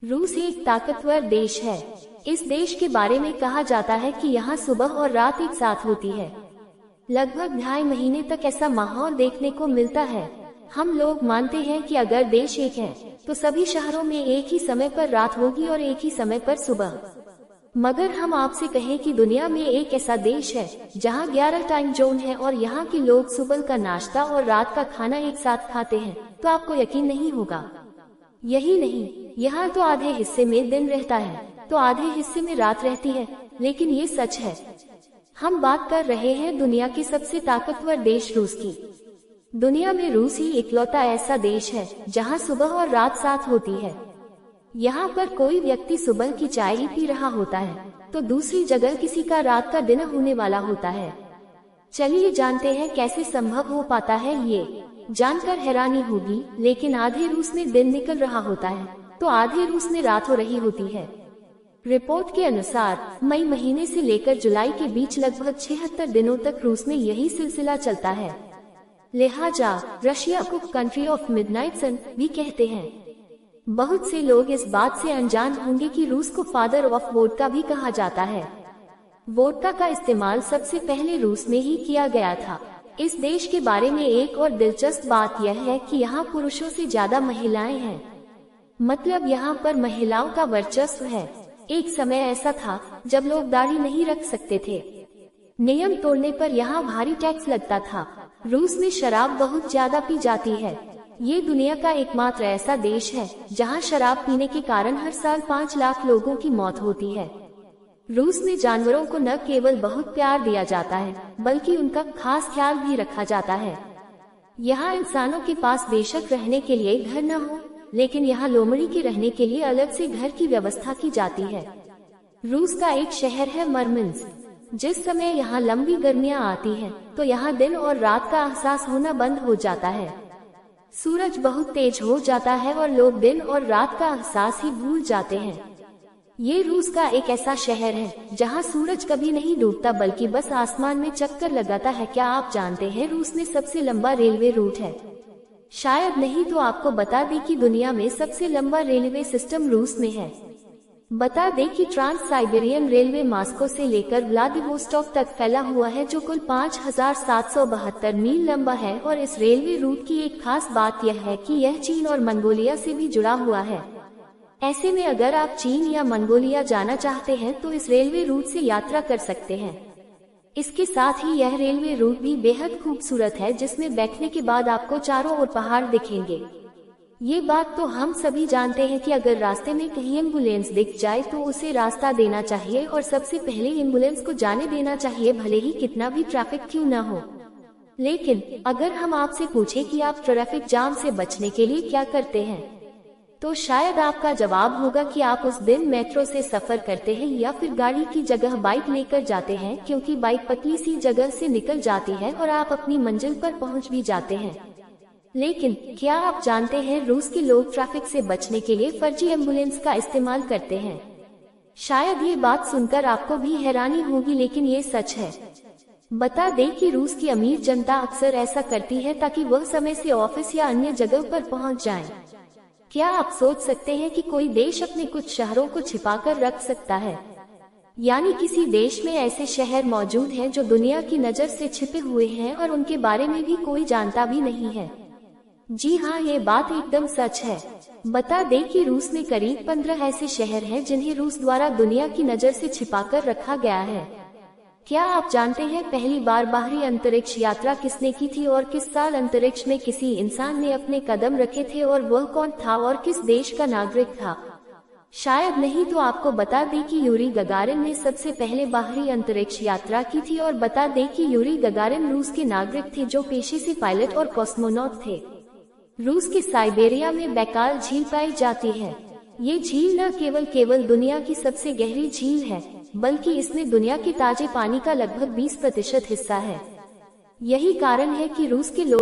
रूस एक ताकतवर देश है। इस देश के बारे में कहा जाता है कि यहाँ सुबह और रात एक साथ होती है। लगभग 2.5 महीने तक ऐसा माहौल देखने को मिलता है। हम लोग मानते हैं कि अगर देश एक है तो सभी शहरों में एक ही समय पर रात होगी और एक ही समय पर सुबह। मगर हम आपसे कहें कि दुनिया में एक ऐसा देश है जहाँ 11 टाइम जोन है और यहाँ के लोग सुबह का नाश्ता और रात का खाना एक साथ खाते हैं तो आपको यकीन नहीं होगा। यही नहीं, यहाँ तो आधे हिस्से में दिन रहता है तो आधे हिस्से में रात रहती है, लेकिन ये सच है। हम बात कर रहे हैं दुनिया के सबसे ताकतवर देश रूस की। दुनिया में रूस ही इकलौता ऐसा देश है जहाँ सुबह और रात साथ होती है। यहाँ पर कोई व्यक्ति सुबह की चाय ही पी रहा होता है तो दूसरी जगह किसी का रात का डिनर होने वाला होता है। चलिए जानते हैं कैसे संभव हो पाता है। ये जानकर हैरानी होगी, लेकिन आधे रूस में दिन निकल रहा होता है तो आधे रूस में रात हो रही होती है। रिपोर्ट के अनुसार मई महीने से लेकर जुलाई के बीच लगभग 76 दिनों तक रूस में यही सिलसिला चलता है। लिहाजा रशिया को कंट्री ऑफ मिडनाइट सन भी कहते हैं। बहुत से लोग इस बात से अनजान होंगे कि रूस को फादर ऑफ वोडका भी कहा जाता है। वोडका का इस्तेमाल सबसे पहले रूस में ही किया गया था। इस देश के बारे में एक और दिलचस्प बात यह है कि यहाँ पुरुषों से ज्यादा महिलाएं हैं, मतलब यहाँ पर महिलाओं का वर्चस्व है। एक समय ऐसा था जब लोग दाढ़ी नहीं रख सकते थे। नियम तोड़ने पर यहाँ भारी टैक्स लगता था। रूस में शराब बहुत ज्यादा पी जाती है। ये दुनिया का एकमात्र ऐसा देश है जहाँ शराब पीने के कारण हर साल 5 लाख लोगों की मौत होती है। रूस में जानवरों को न केवल बहुत प्यार दिया जाता है बल्कि उनका खास ख्याल भी रखा जाता है। यहाँ इंसानों के पास बेशक रहने के लिए घर न हो, लेकिन यहाँ लोमड़ी के रहने के लिए अलग से घर की व्यवस्था की जाती है। रूस का एक शहर है मर्मिन्स्क। जिस समय यहाँ लंबी गर्मियाँ आती हैं, तो यहाँ दिन और रात का एहसास होना बंद हो जाता है। सूरज बहुत तेज हो जाता है और लोग दिन और रात का एहसास ही भूल जाते हैं। ये रूस का एक ऐसा शहर है जहाँ सूरज कभी नहीं डूबता बल्कि बस आसमान में चक्कर लगाता है। क्या आप जानते हैं रूस में सबसे लंबा रेलवे रूट है? शायद नहीं तो आपको बता दें कि दुनिया में सबसे लंबा रेलवे सिस्टम रूस में है। बता दें कि ट्रांस साइबेरियन रेलवे मॉस्को से लेकर व्लादिवोस्टॉक तक फैला हुआ है, जो कुल 5772 मील लंबा है। और इस रेलवे रूट की एक खास बात यह है कि यह चीन और मंगोलिया से भी जुड़ा हुआ है। ऐसे में अगर आप चीन या मंगोलिया जाना चाहते हैं तो इस रेलवे रूट से यात्रा कर सकते हैं। इसके साथ ही यह रेलवे रूट भी बेहद खूबसूरत है, जिसमें बैठने के बाद आपको चारों ओर पहाड़ दिखेंगे। ये बात तो हम सभी जानते हैं कि अगर रास्ते में कहीं एम्बुलेंस दिख जाए तो उसे रास्ता देना चाहिए और सबसे पहले एम्बुलेंस को जाने देना चाहिए, भले ही कितना भी ट्रैफिक क्यों न हो। लेकिन अगर हम आपसे पूछें कि आप ट्रैफिक जाम से बचने के लिए क्या करते हैं, तो शायद आपका जवाब होगा कि आप उस दिन मेट्रो से सफर करते हैं या फिर गाड़ी की जगह बाइक लेकर जाते हैं, क्योंकि बाइक पतली सी जगह से निकल जाती है और आप अपनी मंजिल पर पहुंच भी जाते हैं। लेकिन क्या आप जानते हैं रूस के लोग ट्रैफिक से बचने के लिए फर्जी एम्बुलेंस का इस्तेमाल करते हैं? शायद ये बात सुनकर आपको भी हैरानी होगी, लेकिन ये सच है। बता दें कि रूस की अमीर जनता अक्सर ऐसा करती है ताकि वह समय से ऑफिस या अन्य जगह पर पहुंच जाएं। क्या आप सोच सकते हैं कि कोई देश अपने कुछ शहरों को छिपाकर रख सकता है? यानी किसी देश में ऐसे शहर मौजूद हैं जो दुनिया की नजर से छिपे हुए हैं और उनके बारे में भी कोई जानता भी नहीं है। जी हाँ, ये बात एकदम सच है। बता दें कि रूस में करीब 15 ऐसे शहर हैं जिन्हें रूस द्वारा दुनिया की नजर से छिपाकर रखा गया है। क्या आप जानते हैं पहली बार बाहरी अंतरिक्ष यात्रा किसने की थी और किस साल अंतरिक्ष में किसी इंसान ने अपने कदम रखे थे और वह कौन था और किस देश का नागरिक था? शायद नहीं तो आपको बता दें कि यूरी गगारिन ने सबसे पहले बाहरी अंतरिक्ष यात्रा की थी। और बता दें कि यूरी गगारिन रूस के नागरिक थे जो पेशे से पायलट और कॉस्मोनॉट थे। रूस के साइबेरिया में बैकाल झील पाई जाती है। ये झील न केवल दुनिया की सबसे गहरी झील है, बल्कि इसमें दुनिया के ताजे पानी का लगभग 20% हिस्सा है। यही कारण है कि रूस के लोग